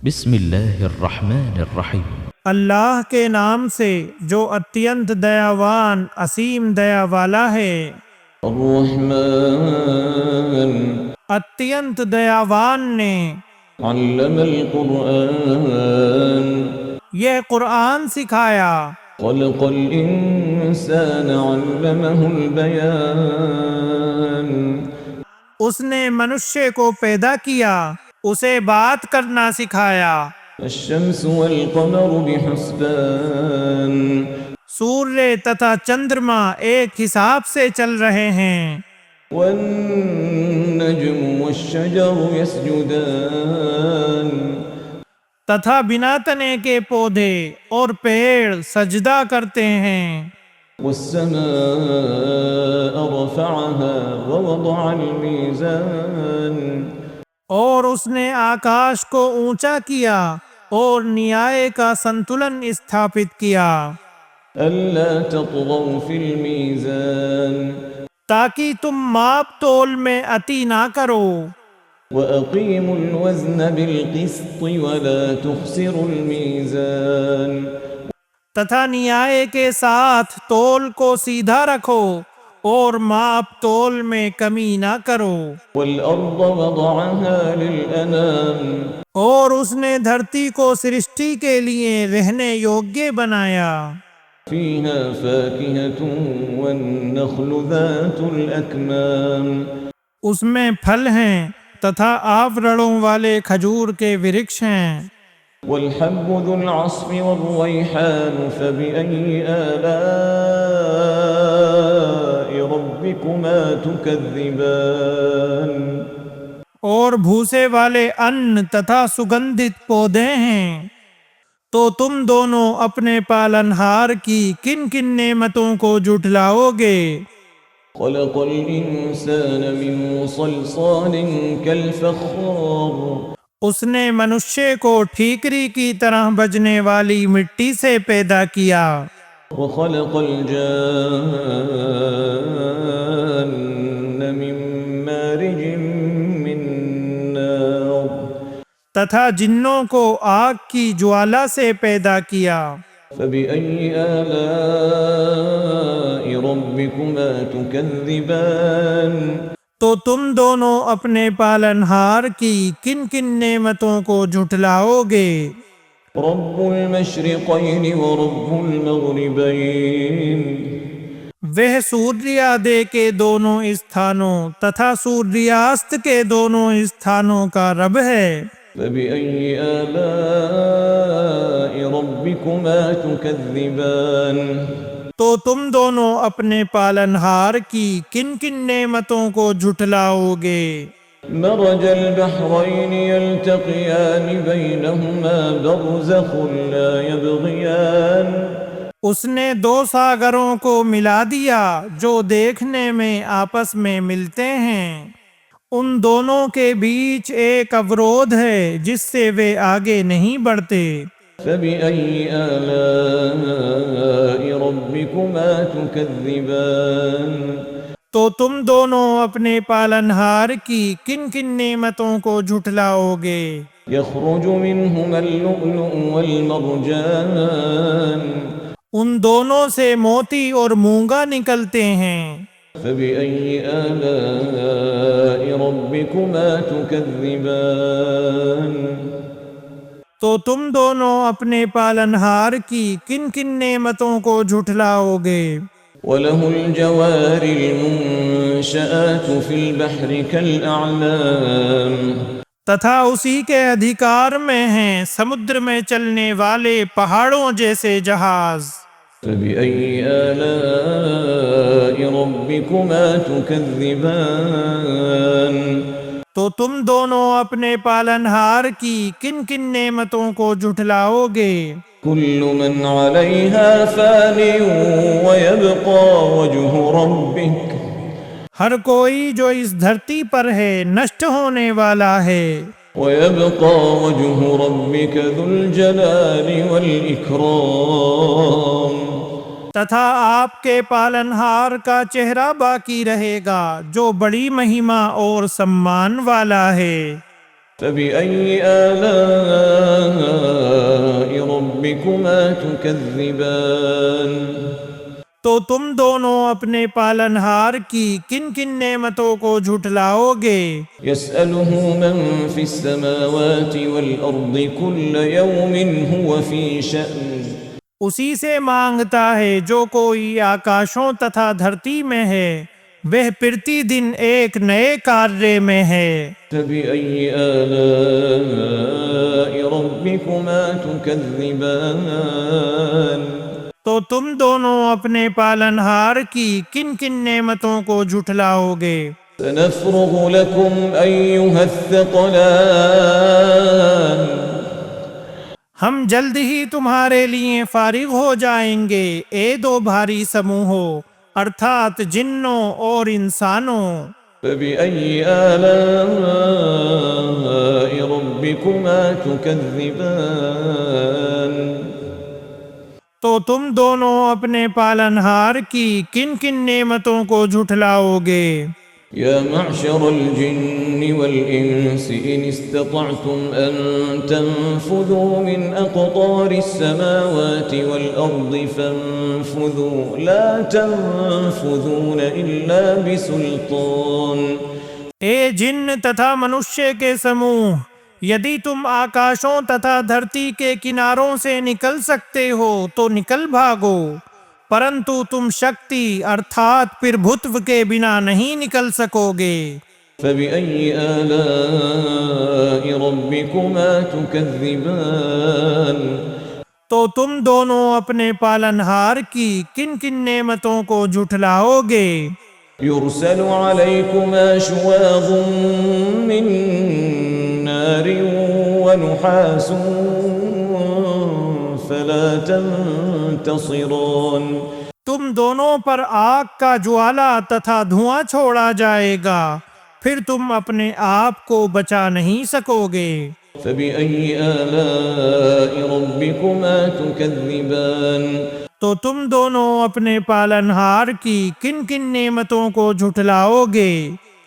بسم اللہ الرحمن الرحیم۔ اللہ کے نام سے جو اتینت دیاوان اسیم دیا والا ہے۔ الرحمن اتینت دیاوان نے علم القرآن یہ قرآن سکھایا۔ خلق الإنسان علمه البيان اس نے منشیہ کو پیدا کیا، اسے بات کرنا سکھایا۔ الشمس والقمر بحسبان سوریہ تتھا چندرما ایک حساب سے چل رہے ہیں۔ والنجم والشجر يسجدان تتھا بنا تنے کے پودے اور پیڑ سجدہ کرتے ہیں۔ والسماء رفعها ووضع الميزان اور اس نے آکاش کو اونچا کیا اور نیائے کا سنتلن استھاپت کیا، ألا تطغوا في الميزان تاکہ تم ماپ تول میں اتی نہ کرو، وأقيموا الوزن بالقسط ولا تخسروا الميزان تتھا نیائے کے ساتھ تول کو سیدھا رکھو اور ماپ تول میں کمی نہ کرو۔ والأرض وضعها للأنام اور اس نے دھرتی کو سرشٹی کے لیے رہنے یوگیہ بنایا، فيها فاكهة والنخل ذات الأكمام اس میں پھل ہیں تتھا آورڑوں والے کھجور کے ورکش ہیں۔ والحب ذو العصف والريحان فبأي آلاء ربكما تكذبان اور بھوسے والے ان تتھا سگندھت پودے ہیں، تو تم دونوں اپنے پالنہار کی کن کن نعمتوں کو جھٹلاؤ گے۔ خلق الإنسان من صلصال كالفخار اس نے منشیہ کو ٹھیکری کی طرح بجنے والی مٹی سے پیدا کیا، وخلق الجان من مارج من نار تتھا جنوں کو آگ کی جوالا سے پیدا کیا۔ فبأي آلاء ربكما تكذبان تو تم دونوں اپنے پالنہار کی کن کن نعمتوں کو جھٹلاؤ گے۔ رب المشرقين ورب المغربين وہ سوریادے کے دونوں استھانوں تتھا سوریاست کے دونوں استھانوں کا رب ہے۔ فبأي آلاء ربكما تكذبان تو تم دونوں اپنے پالنہار کی کن کن نعمتوں کو جھٹلاؤ گے۔ مرج البحرين يلتقيان بينهما برزخ لا يبغيان اس نے دو ساگروں کو ملا دیا جو دیکھنے میں آپس میں ملتے ہیں، ان دونوں کے بیچ ایک اورودھ ہے جس سے وہ آگے نہیں بڑھتے۔ فبأي آلاء ربكما تكذبان تو تم دونوں اپنے پالنہار کی کن کن نعمتوں کو جھٹلاؤ گے۔ يخرج منهما اللؤلؤ والمرجان ان دونوں سے موتی اور مونگا نکلتے ہیں۔ فبأي آلاء ربكما تكذبان تو تم دونوں اپنے پالنہار کی کن کن نعمتوں کو جھٹلاؤ گے۔ وله الجوار المنشآت في البحر كالأعلام تتھا اسی کے ادھیکار میں ہیں سمندر میں چلنے والے پہاڑوں جیسے جہاز۔ فبأي آلاء ربكما تكذبان تو تم دونوں اپنے پالنہار کی کن کن نعمتوں کو جھٹلاؤ گے۔ كل من عليها فان ويبقى وجه ربك ہر کوئی جو اس دھرتی پر ہے نشٹ ہونے والا ہے، ويبقى وجه ربك ذو الجلال والإكرام تتھا آپ کے پالنہار کا چہرہ باقی رہے گا جو بڑی مہما اور سمان والا ہے۔ فبأي آلاء ربكما تكذبان تو تم دونوں اپنے پالنہار کی کن کن نعمتوں کو جھٹلاؤ گے؟ يسأله من في السماوات والأرض كل يوم هو في شأن اسی سے مانگتا ہے جو کوئی آکاشوں تتھا دھرتی میں ہے، وہ پرتی دن ایک نئے کاریہ میں ہے۔ فبأي آلاء ربكما تكذبان تو تم دونوں اپنے پالنہار کی کن کن نعمتوں کو جھٹلاؤ گے؟ سنفرغ لكم أيها الثقلان ہم جلد ہی تمہارے لیے فارغ ہو جائیں گے اے دو بھاری سموہوں، ارتھات جنوں اور انسانوں۔ فبأي آلاء ربكما تكذبان تو تم دونوں اپنے پالنہار کی کن کن نعمتوں کو جھٹلاؤ گے؟ يا معشر الجن والإنس إن استطعتم أن تنفذوا من أقطار السماوات والأرض فانفذوا لا تنفذون إلا بسلطان۔ اے جن تتھا منشیہ کے سموہ، یدی تم آکاشوں تتھا دھرتی کے کناروں سے نکل سکتے ہو تو نکل بھاگو، پرنتو تم شکتی ارتھات پربھتو کے بنا نہیں نکل سکو گے۔ فبأي آلاء ربكما تكذبان تو تم دونوں اپنے پالنہار کی کن کن نعمتوں کو جھٹلاؤ گے؟ يرسل عليكما شواظ من نار ونحاس فلا تنتصران تم دونوں پر آگ کا جوالا تتھا دھواں چھوڑا جائے گا، پھر تم اپنے آپ کو بچا نہیں سکو گے۔ فبأي آلاء ربكما تكذبان تو تم دونوں اپنے پالنہار کی کن کن نعمتوں کو جھٹلاؤ گے؟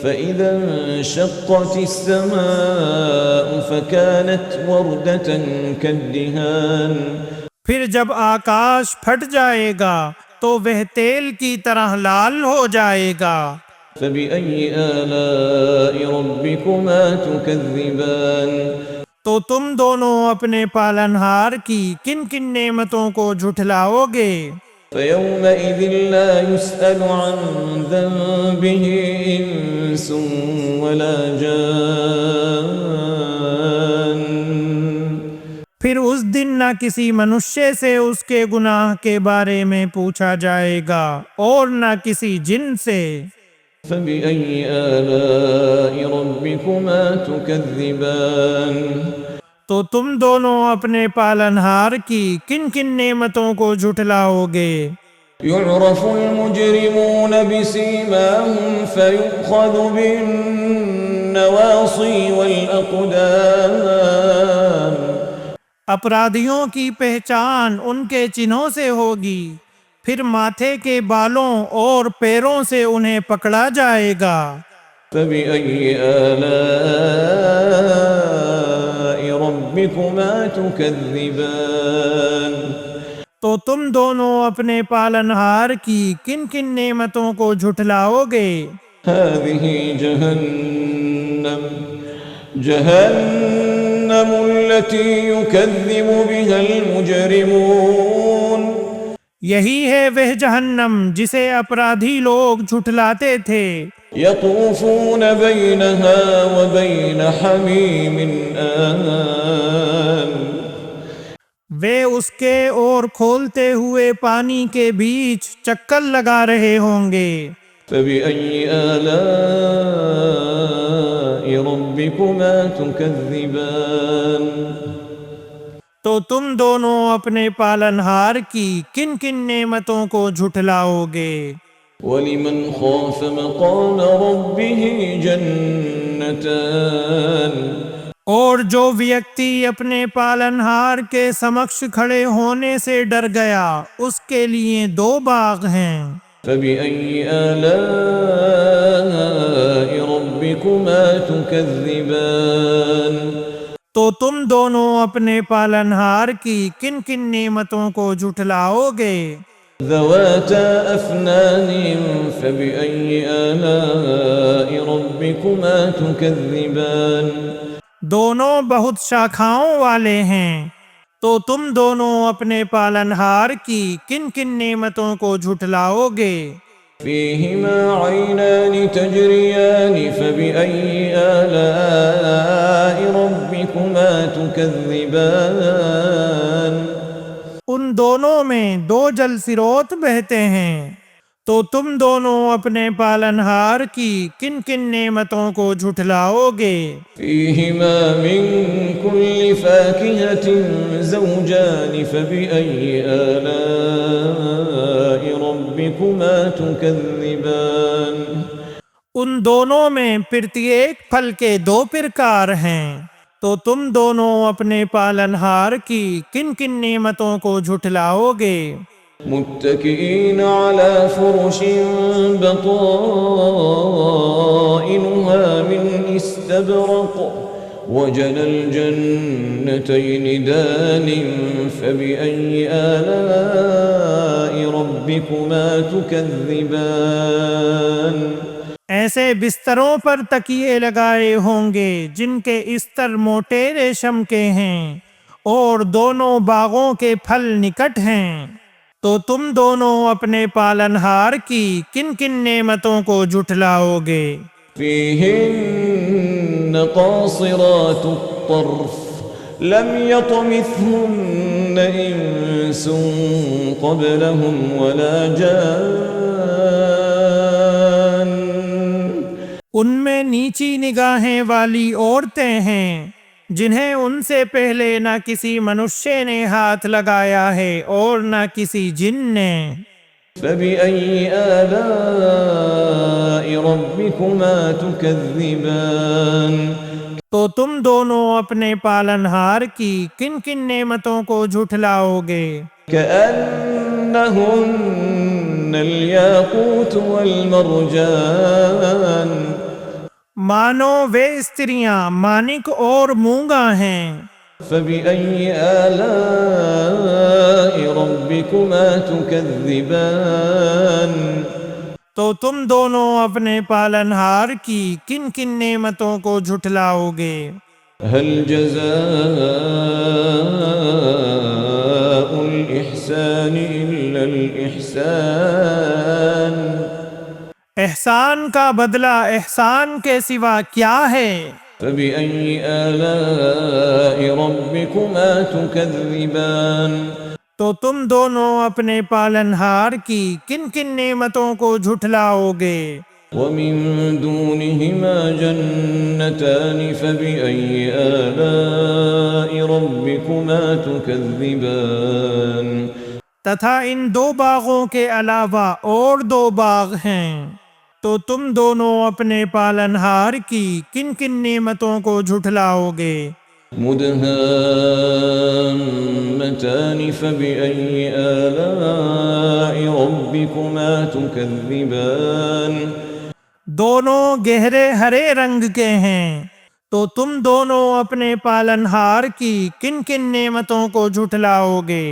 فإذا انشقت السماء فكانت وردة كالدهان پھر جب آکاش پھٹ جائے گا تو وہ تیل کی طرح لال ہو جائے گا۔ فبأي آلاء ربكما تكذبان تو تم دونوں اپنے پالنہار کی کن کن نعمتوں کو جھٹلاؤ گے؟ فيومئذ لا يسأل عن ذنبه إنس ولا جان پھر اس دن نہ کسی منشیہ سے اس کے گناہ کے بارے میں پوچھا جائے گا اور نہ کسی جن سے۔ فبأي آلاء ربكما تكذبان تو تم دونوں اپنے پالنہار کی کن کن نعمتوں کو جھٹلاؤ گے؟ يعرف المجرمون بسيماهم فيؤخذ بالنواصي والأقدام اپرادھیوں کی پہچان ان کے چنھوں سے ہوگی، پھر ماتھے کے بالوں اور پیروں سے انہیں پکڑا جائے گا۔ فبأي آلاء ربكما تكذبان تو تم دونوں اپنے پالنہار کی کن کن نعمتوں کو جھٹلاؤ گے؟ هذه جهنم التي يكذب بها المجرمون یہی ہے وہ جہنم جسے اپرادھی لوگ جھٹلاتے تھے۔ يطوفون بينها وبين حميم آن وہ اس کے اور کھولتے ہوئے پانی کے بیچ چکر لگا رہے ہوں گے۔ فبأي آلاء ربكما تكذبان تو تم دونوں اپنے پالنہار کی کن کن نعمتوں کو جھٹلاؤ گے؟ ولمن خاف مقام ربه جنتان اور جو ویکتی اپنے پالنہار کے سمکش کھڑے ہونے سے ڈر گیا اس کے لیے 2 باغ ہیں۔ فبأي آلاء ربكما تكذبان تو تم دونوں اپنے پالنہار کی کن کن نعمتوں کو جھٹلاؤ گے؟ ذواتا أفنان فبأي آلاء ربكما تكذبان دونوں بہت شاخاؤں والے ہیں، تو تم دونوں اپنے پالنہار کی کن کن نعمتوں کو جھٹلاؤ گے؟ فيهما عينان تجريان فبأي آلاء ربكما تكذبان ان دونوں میں دو جل سروت بہتے ہیں، تو تم دونوں اپنے پالنہار کی کن کن نعمتوں کو جھٹلاؤ گے؟ فيهما من كل فاكهة زوجان فبأي آلاء ربكما تكذبان ان دونوں میں پرتیک پھل کے دو پرکار ہیں، تو تم دونوں اپنے پالنہار کی کن کن نعمتوں کو جھٹلاؤ گے؟ متكئين على فرش بطائنها من استبرق وجنى الجنتين دان فبأي آلاء ربكما تكذبان ایسے بستروں پر تکیے لگائے ہوں گے جن کے استر موٹے ریشم کے ہیں اور دونوں باغوں کے پھل نکٹ ہیں، تو تم دونوں اپنے پالنہار کی کن کن نعمتوں کو جھٹلاؤ گے؟ فيهن قاصرات الطرف لم يطمثهن إنس قبلهم ولا جان ان میں نیچی نگاہیں والی عورتیں ہیں جنہیں ان سے پہلے نہ کسی منشے نے ہاتھ لگایا ہے اور نہ کسی جن نے۔ فبأي آلاء ربكما تكذبان تو تم دونوں اپنے پالنہار کی کن کن نعمتوں کو جھٹلاؤ گے؟ كأنهن الياقوت والمرجان مانو وہ استریاں مانک اور مونگا ہیں۔ فبأي آلاء ربكما تكذبان تو تم دونوں اپنے پالنہار کی کن کن نعمتوں کو جھٹلاؤ گے؟ هل جزاء الإحسان إلا الإحسان احسان کا بدلہ احسان کے سوا کیا ہے؟ فبأي آلاء ربكما تكذبان تو تم دونوں اپنے پالنہار کی کن کن نعمتوں کو جھٹلاؤ گے؟ ومن دونهما جنتان فبأي آلاء ربكما تكذبان تتھا ان دو باغوں کے علاوہ اور دو باغ ہیں، تو تم دونوں اپنے پالنہار کی کن کن نعمتوں کو جھٹلاؤ گے؟ مدهامتان فبأي آلاء ربكما تكذبان دونوں گہرے ہرے رنگ کے ہیں، تو تم دونوں اپنے پالنہار کی کن کن نعمتوں کو جھٹلاؤ گے؟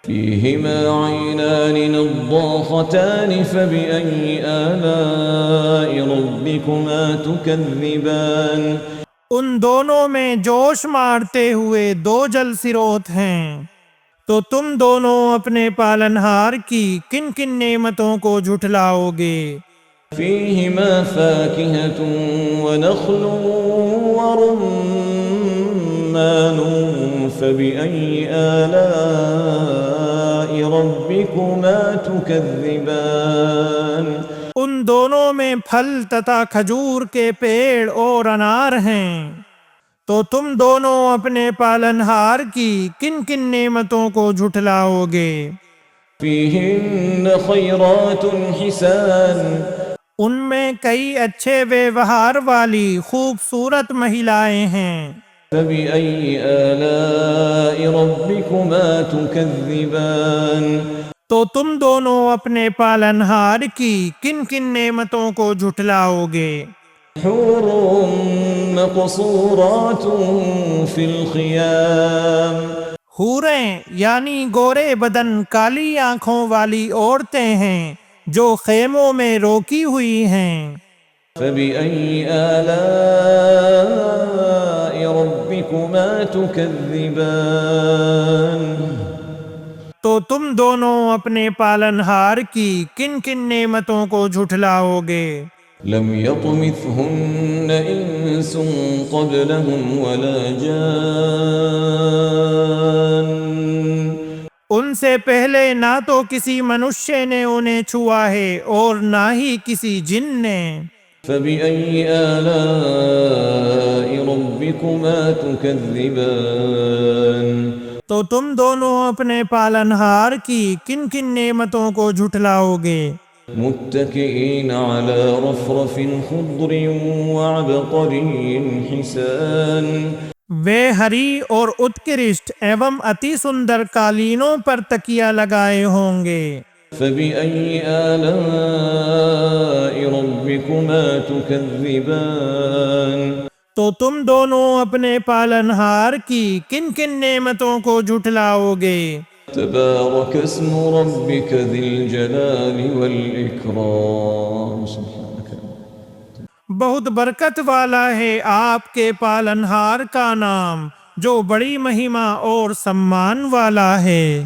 فيهما عينان نضاختان فبأي آلاء ربكما تكذبان ان دونوں میں جوش مارتے ہوئے دو جل سروت ہیں، تو تم دونوں اپنے پالنہار کی کن کن نعمتوں کو جھٹلاؤ گے؟ فيهما فاكهة ونخل ورمان فبأي آلاء ربكما تكذبان ان دونوں میں پھل تتا کھجور کے پیڑ اور انار ہیں، تو تم دونوں اپنے پالنہار کی کن کن نعمتوں کو جھٹلاؤ گے؟ فيهن خيرات حسان ان میں کئی اچھے ویوہار والی خوبصورت مہلائیں ہیں، فبأي آلاء ربكما تكذبان تو تم دونوں اپنے پالنہار کی کن کن نعمتوں کو جھٹلاؤ گے؟ حور مقصورات في الخيام حوریں یعنی گورے بدن کالی آنکھوں والی عورتیں ہیں جو خیموں میں روکی ہوئی ہیں۔ فبأي آلاء ربكما تكذبان تو تم دونوں اپنے پالنہار کی کن کن نعمتوں کو جھٹلاؤ گے؟ لم يطمثهن إنس قبلهم ولا جان ان سے پہلے نہ تو کسی منشے نے انہیں چھوا ہے اور نہ ہی کسی جن نے۔ فبأي آلاء ربكما تكذبان تو تم دونوں اپنے پالنہار کی کن کن نعمتوں کو جھٹلاؤ گے؟ متكئين على رفرف خضر وعبقري حسان وہ ہری اور اتکرشٹ ایوم اتی سندر قالینوں پر تکیہ لگائے ہوں گے۔ فبأي آلاء ربكما تكذبان تو تم دونوں اپنے پالنہار کی کن کن نعمتوں کو جھٹلاؤ گے؟ تبارك اسم ربك ذي الجلال والإكرام سبحانك بہت برکت والا ہے آپ کے پالنہار کا نام جو بڑی مہما اور سمان والا ہے۔